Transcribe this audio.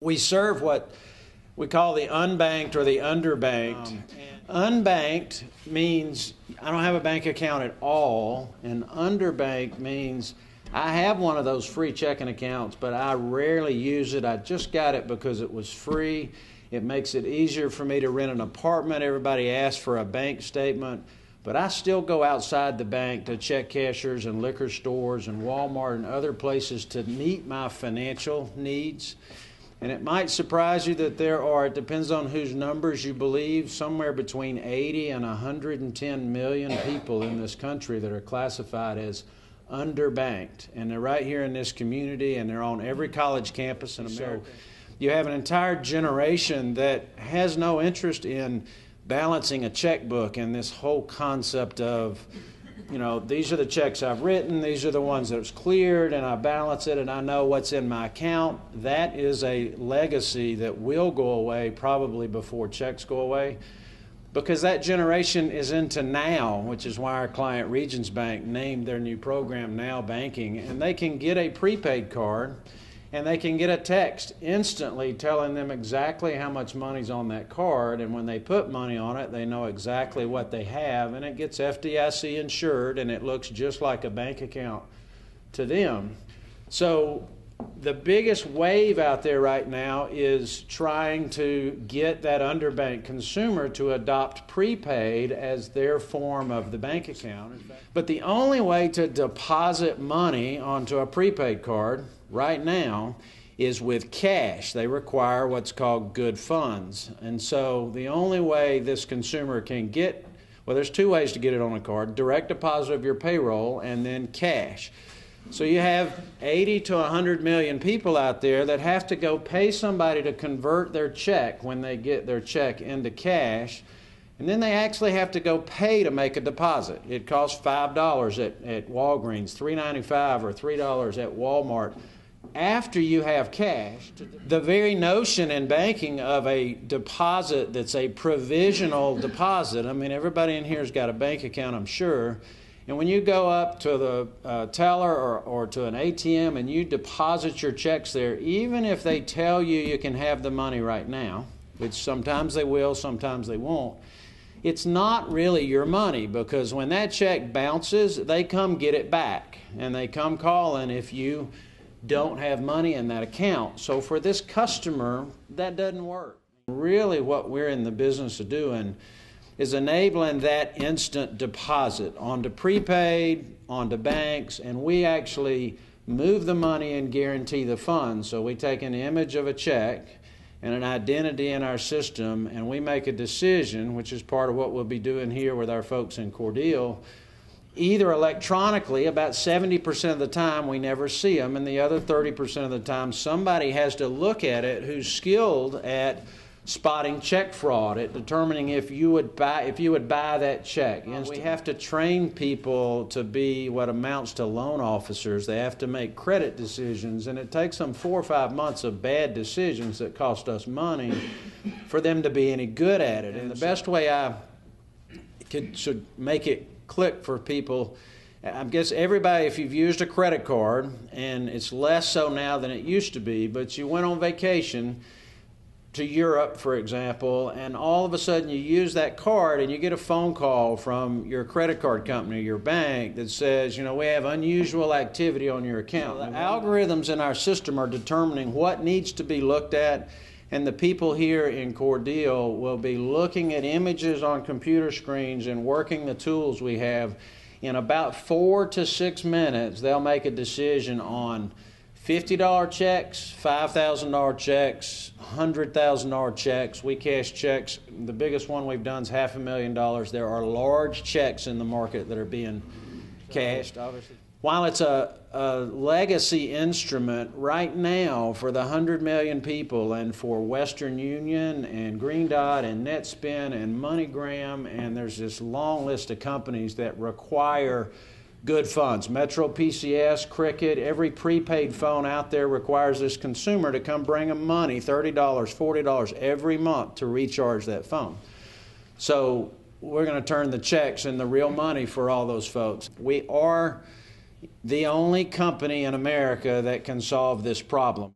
We serve what we call the unbanked or the underbanked. Unbanked means I don't have a bank account at all, and underbanked means I have one of those free checking accounts, but I rarely use it. I just got it because it was free. It makes it easier for me to rent an apartment. Everybody asks for a bank statement, but I still go outside the bank to check cashiers and liquor stores and Walmart and other places to meet my financial needs. And it might surprise you that there are, it depends on whose numbers you believe, somewhere between 80 and 110 million people in this country that are classified as underbanked. And they're right here in this community, and they're on every college campus in America. So you have an entire generation that has no interest in balancing a checkbook and this whole concept of, you know, these are the checks I've written, these are the ones that was cleared, and I balance it and I know what's in my account. That is a legacy that will go away probably before checks go away, because that generation is into Now, which is why our client Regions Bank named their new program Now Banking, and they can get a prepaid card and they can get a text instantly telling them exactly how much money's on that card, and when they put money on it, they know exactly what they have, and it gets FDIC insured, and it looks just like a bank account to them. So the biggest wave out there right now is trying to get that underbanked consumer to adopt prepaid as their form of the bank account. But the only way to deposit money onto a prepaid card right now is with cash. They require what's called good funds. And so the only way this consumer can get, well, there's two ways to get it on a card: direct deposit of your payroll and then cash. So you have 80 to 100 million people out there that have to go pay somebody to convert their check when they get their check into cash, and then they actually have to go pay to make a deposit. It costs $5 at Walgreens, $3.95 or $3 at Walmart after you have cash. The very notion in banking of a deposit that's a provisional deposit, I mean, everybody in here has got a bank account, I'm sure. And when you go up to the teller or to an ATM and you deposit your checks there, even if they tell you you can have the money right now, which sometimes they will, sometimes they won't, it's not really your money, because when that check bounces, they come get it back, and they come calling if you don't have money in that account. So for this customer, that doesn't work. Really what we're in the business of doing is enabling that instant deposit onto prepaid, onto banks, and we actually move the money and guarantee the funds. So we take an image of a check and an identity in our system, and we make a decision, which is part of what we'll be doing here with our folks in Cordele, either electronically. About 70% of the time we never see them, and the other 30% of the time somebody has to look at it who's skilled at spotting check fraud, at determining if you would buy that check. We have to train people to be what amounts to loan officers. They have to make credit decisions, and it takes them 4 or 5 months of bad decisions that cost us money for them to be any good at it. And the best way I should make it click for people, I guess everybody, if you've used a credit card, and it's less so now than it used to be, but you went on vacation to Europe, for example, and all of a sudden you use that card and you get a phone call from your credit card company, your bank, that says, you know, we have unusual activity on your account. The algorithms in our system are determining what needs to be looked at, and the people here in Cordele will be looking at images on computer screens and working the tools we have. In about 4 to 6 minutes, they'll make a decision on $50 checks, $5,000 checks, $100,000 checks. We cash checks. The biggest one we've done is $500,000. There are large checks in the market that are being cashed. While it's a legacy instrument right now for the 100 million people, and for Western Union and Green Dot and NetSpend and MoneyGram, and there's this long list of companies that require good funds. Metro PCS, Cricket, every prepaid phone out there requires this consumer to come bring them money, $30, $40 every month to recharge that phone. So we're going to turn the checks into real money for all those folks. We are the only company in America that can solve this problem.